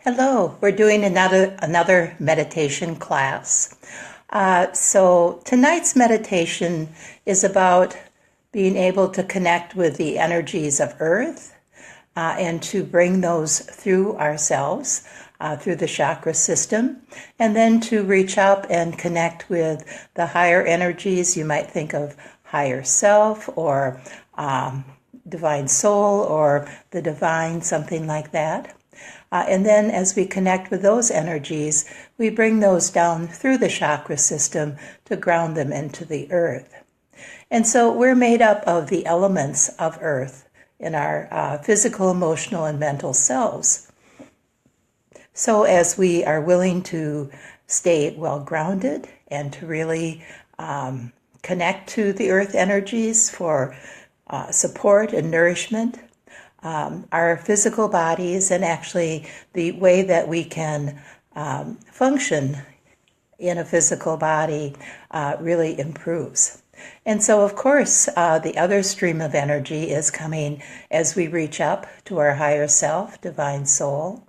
Hello, we're doing another meditation class. So tonight's meditation is about being able to connect with the energies of Earth and to bring those through ourselves, through the chakra system, and then to reach up and connect with the higher energies. You might think of higher self or divine soul or the divine, something like that. And then as we connect with those energies, we bring those down through the chakra system to ground them into the earth. And so we're made up of the elements of earth in our physical, emotional, and mental selves. So as we are willing to stay well grounded and to really connect to the earth energies for support and nourishment, our physical bodies and actually the way that we can function in a physical body really improves. And so, of course, the other stream of energy is coming as we reach up to our higher self, divine soul,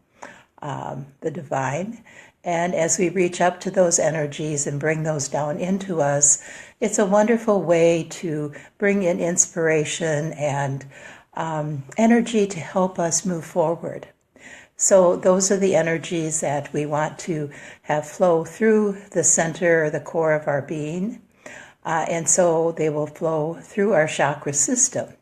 the divine. And as we reach up to those energies and bring those down into us, it's a wonderful way to bring in inspiration and energy to help us move forward. So those are the energies that we want to have flow through the center or the core of our being. And so they will flow through our chakra system.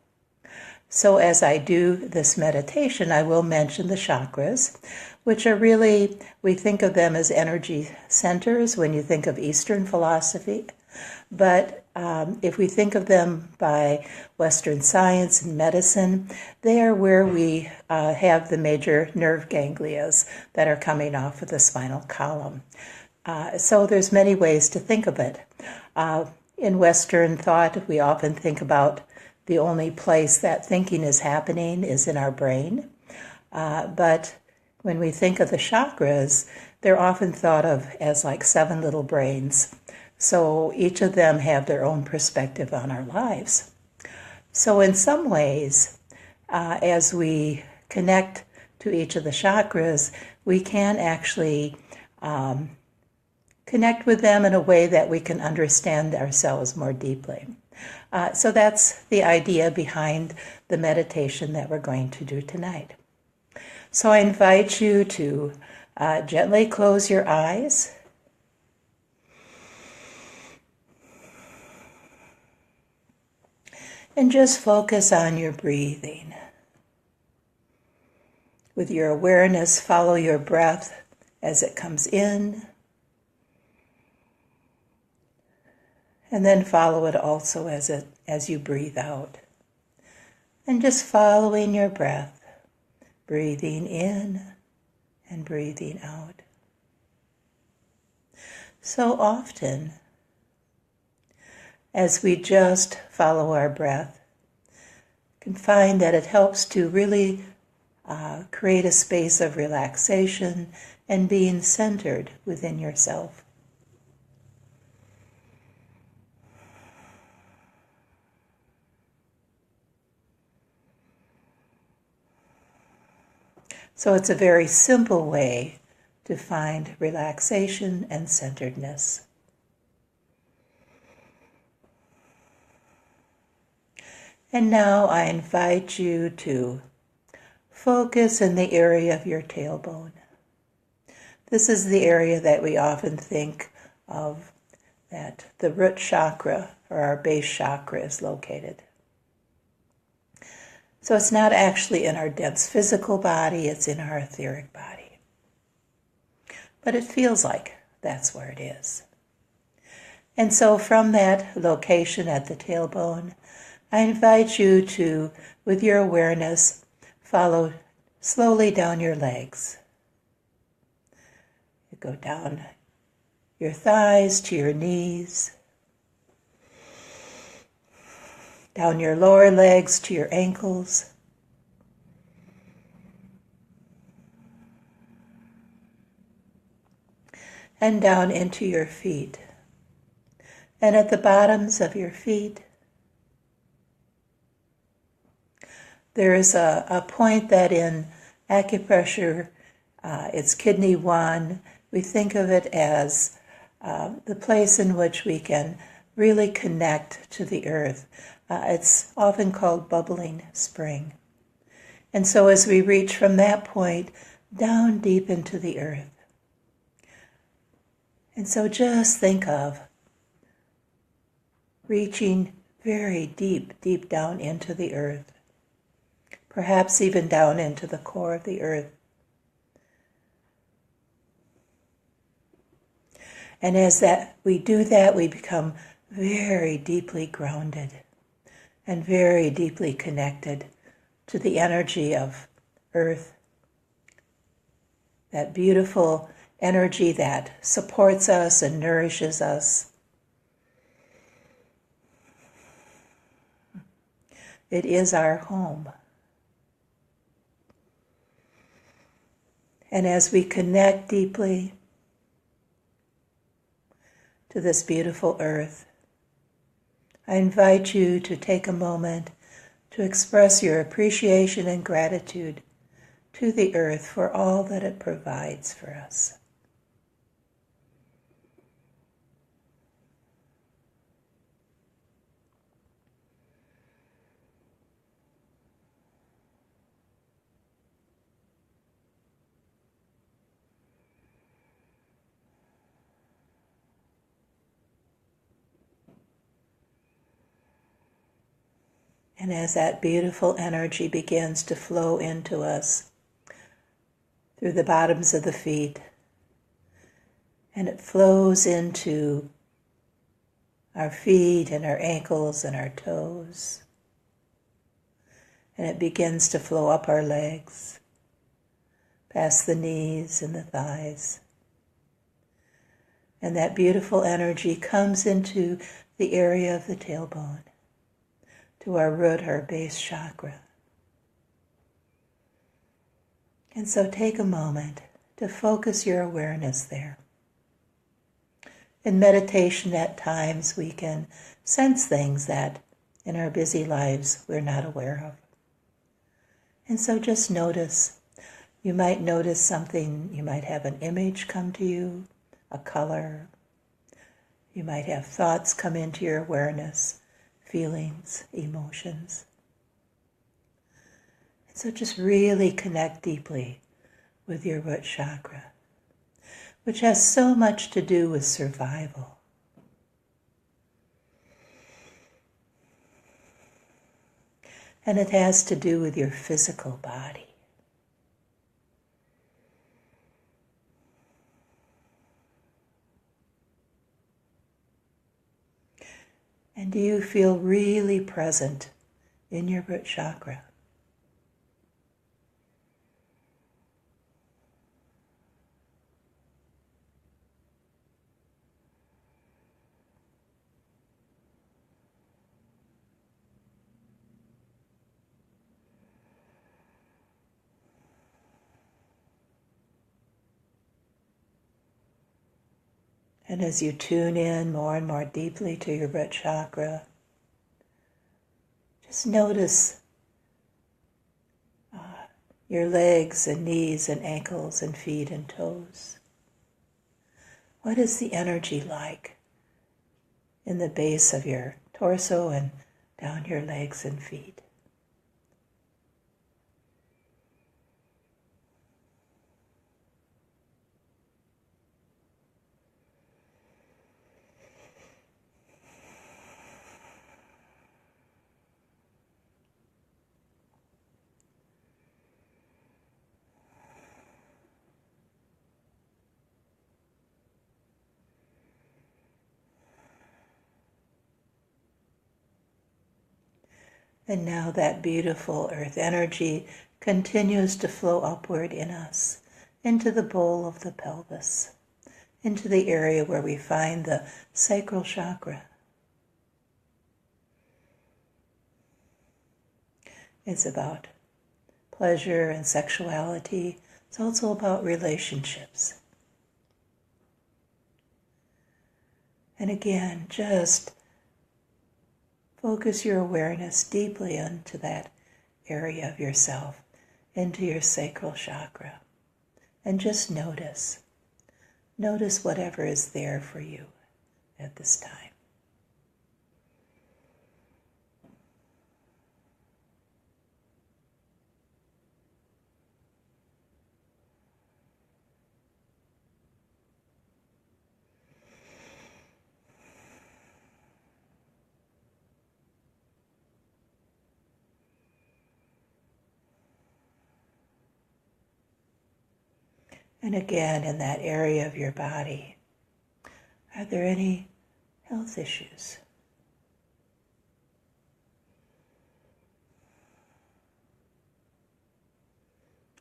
So as I do this meditation, I will mention the chakras, which are really, we think of them as energy centers when you think of Eastern philosophy. But if we think of them by Western science and medicine, they are where we have the major nerve ganglia that are coming off of the spinal column. So there's many ways to think of it. In Western thought, we often think about the only place that thinking is happening is in our brain. But when we think of the chakras, they're often thought of as like 7 little brains. So each of them have their own perspective on our lives. So in some ways, as we connect to each of the chakras, we can actually connect with them in a way that we can understand ourselves more deeply. So that's the idea behind the meditation that we're going to do tonight. So I invite you to gently close your eyes. And just focus on your breathing. With your awareness, follow your breath as it comes in. And then follow it also as you breathe out. And just following your breath, breathing in and breathing out. So often, as we just follow our breath, can find that it helps to really create a space of relaxation and being centered within yourself. So it's a very simple way to find relaxation and centeredness. And now I invite you to focus in the area of your tailbone. This is the area that we often think of that the root chakra or our base chakra is located. So it's not actually in our dense physical body, it's in our etheric body. But it feels like that's where it is. And so from that location at the tailbone, I invite you to, with your awareness, follow slowly down your legs. You go down your thighs to your knees, down your lower legs to your ankles, and down into your feet. And at the bottoms of your feet, there is a point that in acupressure It's kidney 1. We think of it as the place in which we can really connect to the earth. It's often called bubbling spring. And so as we reach from that point down deep into the earth, and so just think of reaching very deep, deep down into the earth, perhaps even down into the core of the earth. And as we do that, we become very deeply grounded and very deeply connected to the energy of earth, that beautiful energy that supports us and nourishes us. It is our home. And as we connect deeply to this beautiful earth, I invite you to take a moment to express your appreciation and gratitude to the earth for all that it provides for us. And as that beautiful energy begins to flow into us through the bottoms of the feet, and it flows into our feet and our ankles and our toes, and it begins to flow up our legs, past the knees and the thighs. And that beautiful energy comes into the area of the tailbone, to our root, our base chakra. And so take a moment to focus your awareness there. In meditation, at times we can sense things that in our busy lives we're not aware of. And so just notice. You might notice something, you might have an image come to you, a color. You might have thoughts come into your awareness, feelings, emotions. And so just really connect deeply with your root chakra, which has so much to do with survival. And it has to do with your physical body. And do you feel really present in your root chakra? And as you tune in more and more deeply to your root chakra, just notice your legs and knees and ankles and feet and toes. What is the energy like in the base of your torso and down your legs and feet? And now that beautiful earth energy continues to flow upward in us, into the bowl of the pelvis, into the area where we find the sacral chakra. It's about pleasure and sexuality. It's also about relationships. And again, just focus your awareness deeply into that area of yourself, into your sacral chakra. and just notice. Notice whatever is there for you at this time. And again, in that area of your body, are there any health issues?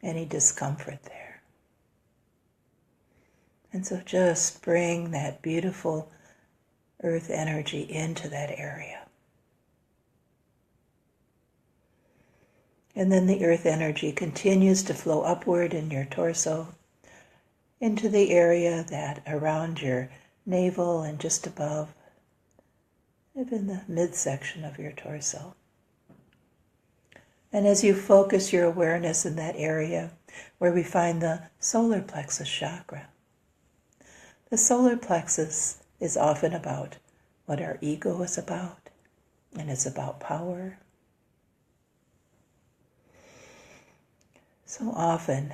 Any discomfort there? And so just bring that beautiful earth energy into that area. And then the earth energy continues to flow upward in your torso, into the area that around your navel and just above, in the midsection of your torso. And as you focus your awareness in that area where we find the solar plexus chakra, the solar plexus is often about what our ego is about, and it's about power. So often,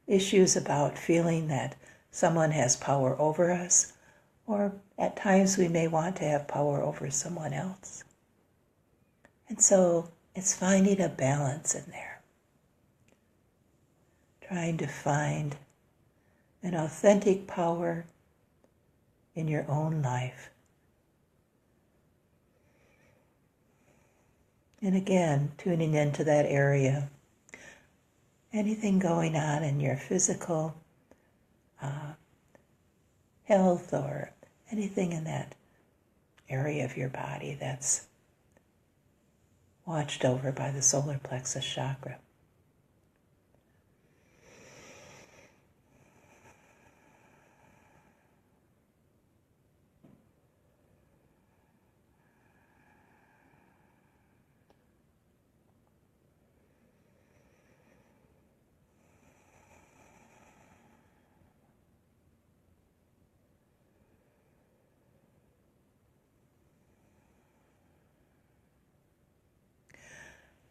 issues about feeling that someone has power over us, or at times we may want to have power over someone else. And so it's finding a balance in there. Trying to find an authentic power in your own life. And again, tuning into that area. Anything going on in your physical health or anything in that area of your body that's watched over by the solar plexus chakra.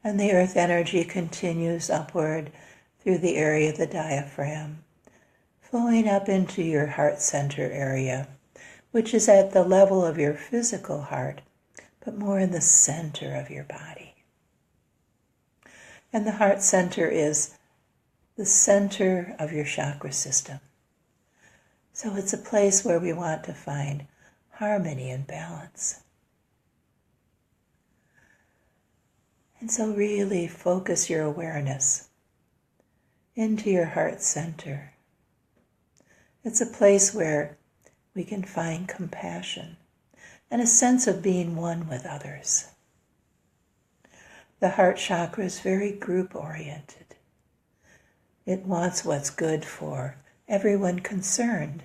And the earth energy continues upward through the area of the diaphragm, flowing up into your heart center area, which is at the level of your physical heart, but more in the center of your body. And the heart center is the center of your chakra system. So it's a place where we want to find harmony and balance. And so really focus your awareness into your heart center. It's a place where we can find compassion and a sense of being one with others. The heart chakra is very group-oriented. It wants what's good for everyone concerned,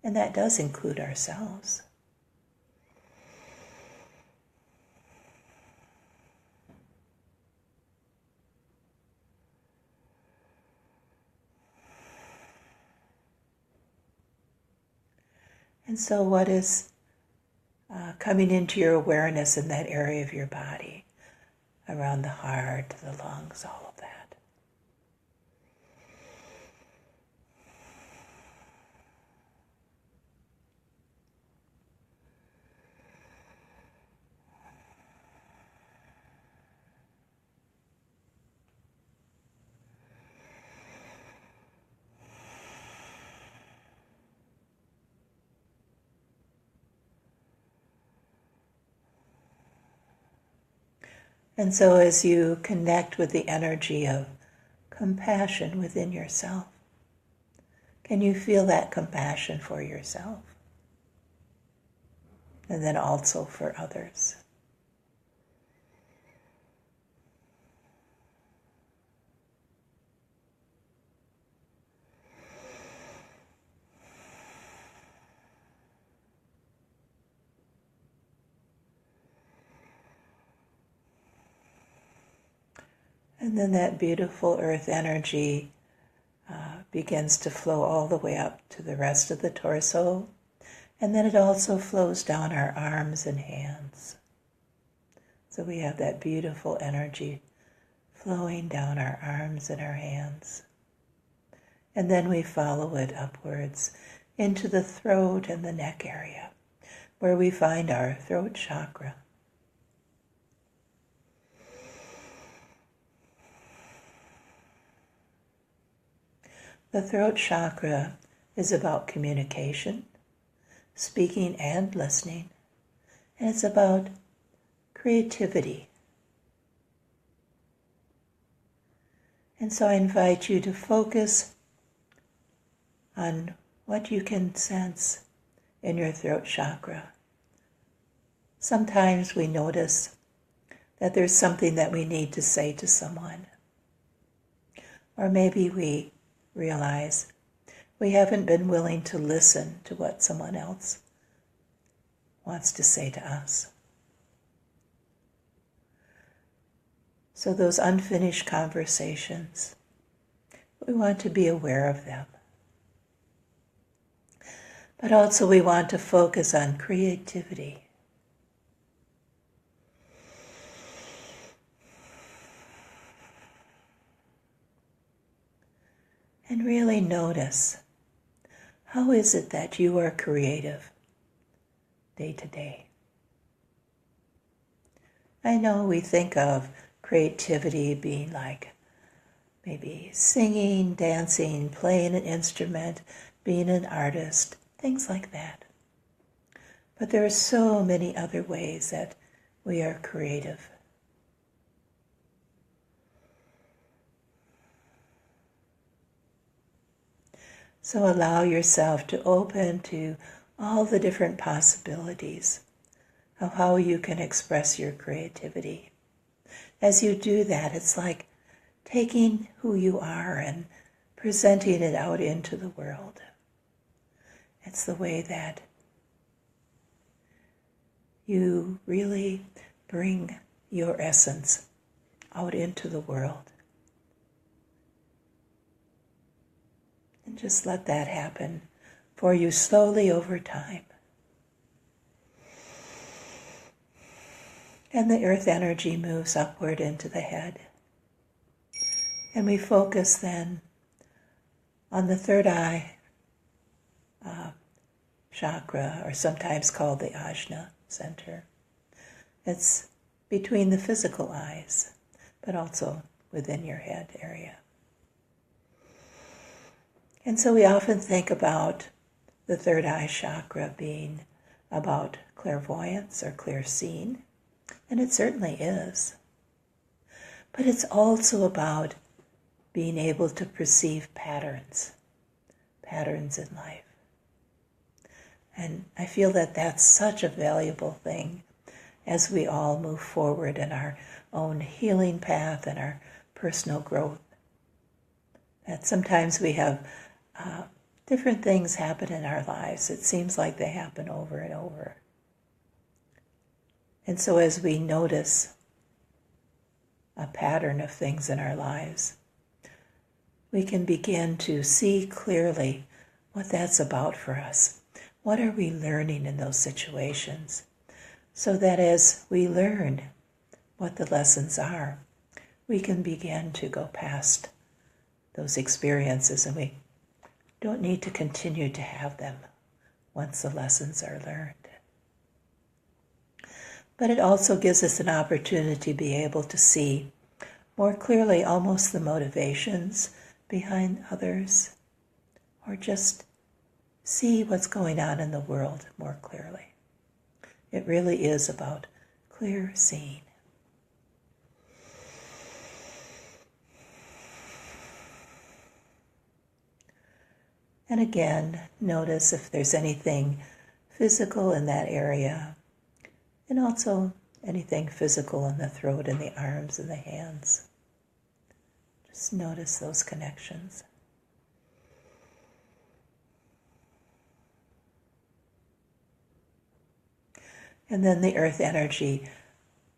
and that does include ourselves. And so what is coming into your awareness in that area of your body, around the heart, the lungs, all of that? And so as you connect with the energy of compassion within yourself, can you feel that compassion for yourself? And then also for others. And then that beautiful earth energy begins to flow all the way up to the rest of the torso, and then it also flows down our arms and hands. So we have that beautiful energy flowing down our arms and our hands. And then we follow it upwards into the throat and the neck area, where we find our throat chakra. The throat chakra is about communication, speaking and listening, and it's about creativity. And so I invite you to focus on what you can sense in your throat chakra. Sometimes we notice that there's something that we need to say to someone. Or maybe we realize we haven't been willing to listen to what someone else wants to say to us. So those unfinished conversations, we want to be aware of them. But also we want to focus on creativity. And really notice, how is it that you are creative day to day? I know we think of creativity being like maybe singing, dancing, playing an instrument, being an artist, things like that. But there are so many other ways that we are creative. So allow yourself to open to all the different possibilities of how you can express your creativity. As you do that, it's like taking who you are and presenting it out into the world. It's the way that you really bring your essence out into the world. And just let that happen for you slowly over time. And the earth energy moves upward into the head. And we focus then on the third eye chakra, or sometimes called the Ajna center. It's between the physical eyes, but also within your head area. And so we often think about the third eye chakra being about clairvoyance or clear seeing, and it certainly is. But it's also about being able to perceive patterns in life. And I feel that that's such a valuable thing as we all move forward in our own healing path and our personal growth. That sometimes we have different things happen in our lives. It seems like they happen over and over. And so as we notice a pattern of things in our lives, we can begin to see clearly what that's about for us. What are we learning in those situations? So that as we learn what the lessons are, we can begin to go past those experiences, and we don't need to continue to have them once the lessons are learned. But it also gives us an opportunity to be able to see more clearly almost the motivations behind others, or just see what's going on in the world more clearly. It really is about clear seeing. And again, notice if there's anything physical in that area, and also anything physical in the throat and the arms and the hands. Just notice those connections. And then the earth energy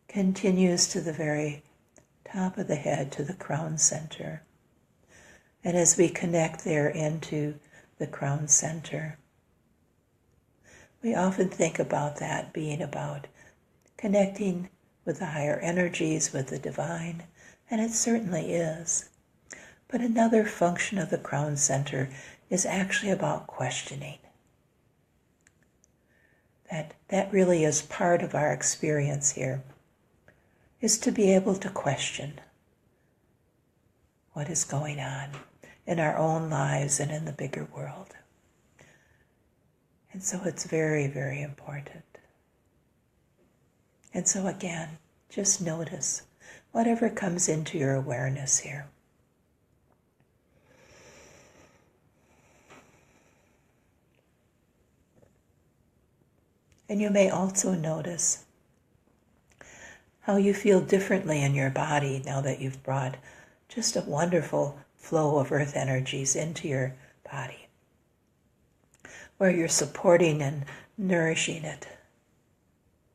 continues to the very top of the head, to the crown center. And as we connect there into the crown center, we often think about that being about connecting with the higher energies, with the divine, and it certainly is. But another function of the crown center is actually about questioning. That really is part of our experience here, is to be able to question what is going on in our own lives and in the bigger world. And so it's very, very important. And so again, just notice whatever comes into your awareness here. And you may also notice how you feel differently in your body now that you've brought just a wonderful flow of earth energies into your body, where you're supporting and nourishing it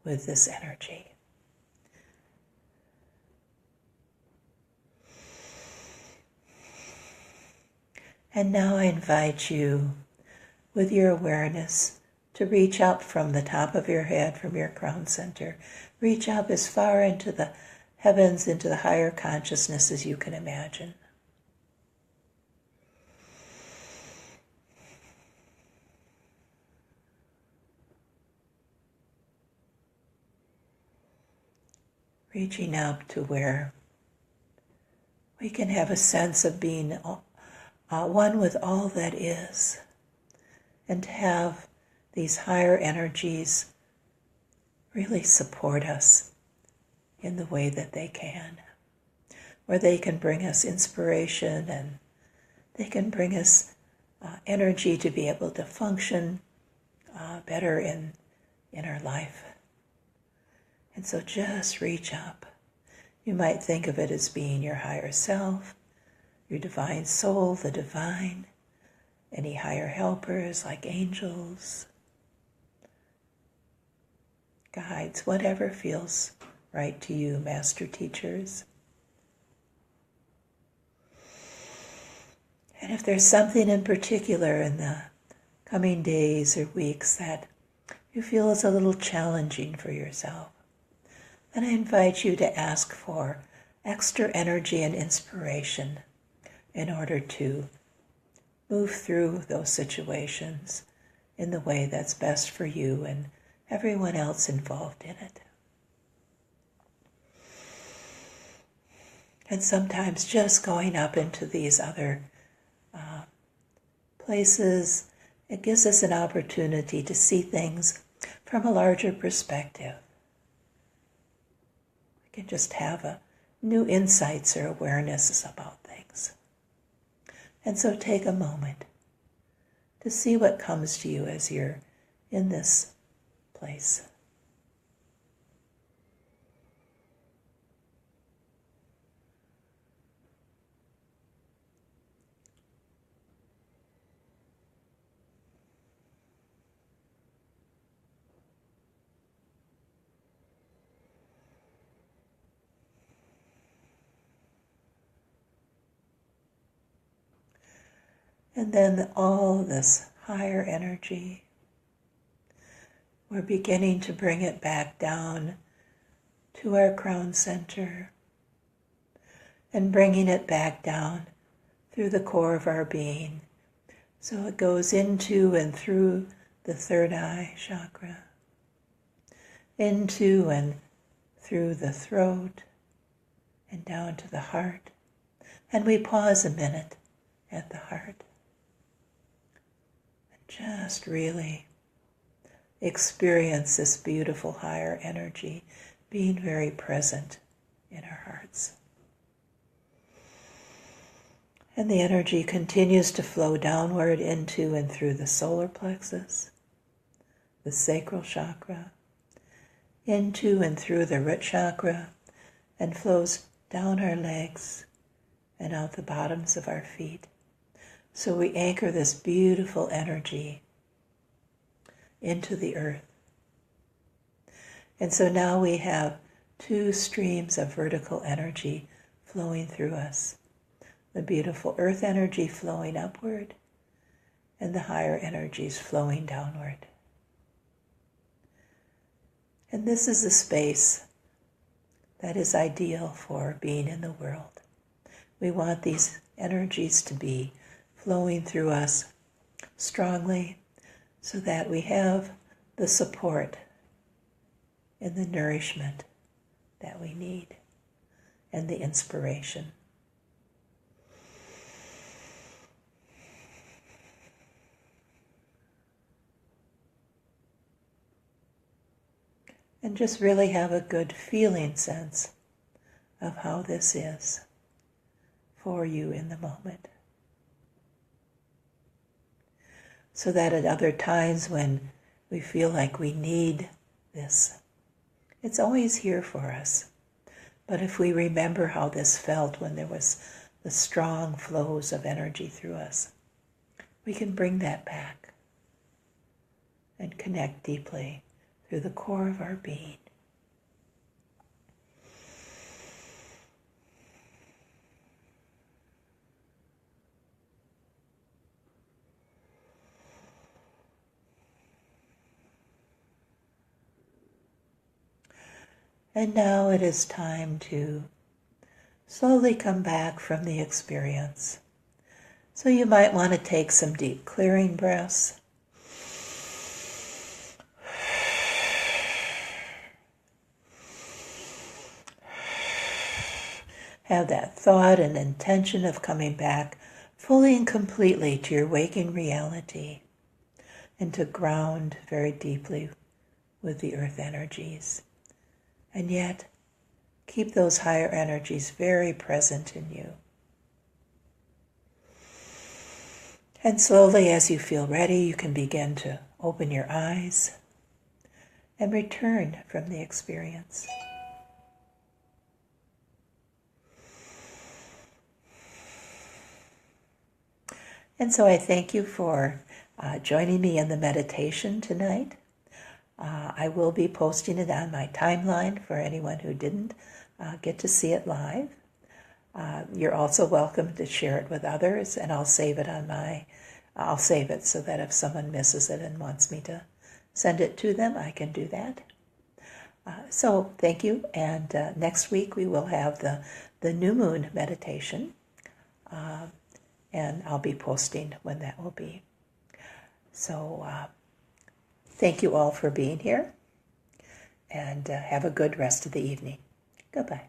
with this energy. And now I invite you, with your awareness, to reach up from the top of your head, from your crown center. Reach up as far into the heavens, into the higher consciousness as you can imagine. Reaching up to where we can have a sense of being one with all that is, and to have these higher energies really support us in the way that they can, where they can bring us inspiration and they can bring us energy to be able to function better in our life. And so just reach up. You might think of it as being your higher self, your divine soul, the divine, any higher helpers like angels, guides, whatever feels right to you, master teachers. And if there's something in particular in the coming days or weeks that you feel is a little challenging for yourself, then I invite you to ask for extra energy and inspiration in order to move through those situations in the way that's best for you and everyone else involved in it. And sometimes just going up into these other places, it gives us an opportunity to see things from a larger perspective. We can just have new insights or awarenesses about things. And so take a moment to see what comes to you as you're in this place. And then all this higher energy, we're beginning to bring it back down to our crown center and bringing it back down through the core of our being. So it goes into and through the third eye chakra, into and through the throat and down to the heart. And we pause a minute at the heart. Just really experience this beautiful higher energy being very present in our hearts. And the energy continues to flow downward into and through the solar plexus, the sacral chakra, into and through the root chakra, and flows down our legs and out the bottoms of our feet. So we anchor this beautiful energy into the earth. And so now we have two streams of vertical energy flowing through us. the beautiful earth energy flowing upward, and the higher energies flowing downward. And this is a space that is ideal for being in the world. We want these energies to be flowing through us strongly so that we have the support and the nourishment that we need and the inspiration. And just really have a good feeling sense of how this is for you in the moment. So that at other times when we feel like we need this, it's always here for us. But if we remember how this felt when there was the strong flows of energy through us, we can bring that back and connect deeply through the core of our being. And now it is time to slowly come back from the experience. So you might want to take some deep clearing breaths. Have that thought and intention of coming back fully and completely to your waking reality and to ground very deeply with the earth energies. And yet, keep those higher energies very present in you. And slowly, as you feel ready, you can begin to open your eyes and return from the experience. And so I thank you for joining me in the meditation tonight. I will be posting it on my timeline for anyone who didn't get to see it live. You're also welcome to share it with others, and I'll save it so that if someone misses it and wants me to send it to them, I can do that. So thank you, and next week we will have the new moon meditation, and I'll be posting when that will be. So thank you all for being here, and have a good rest of the evening. Goodbye.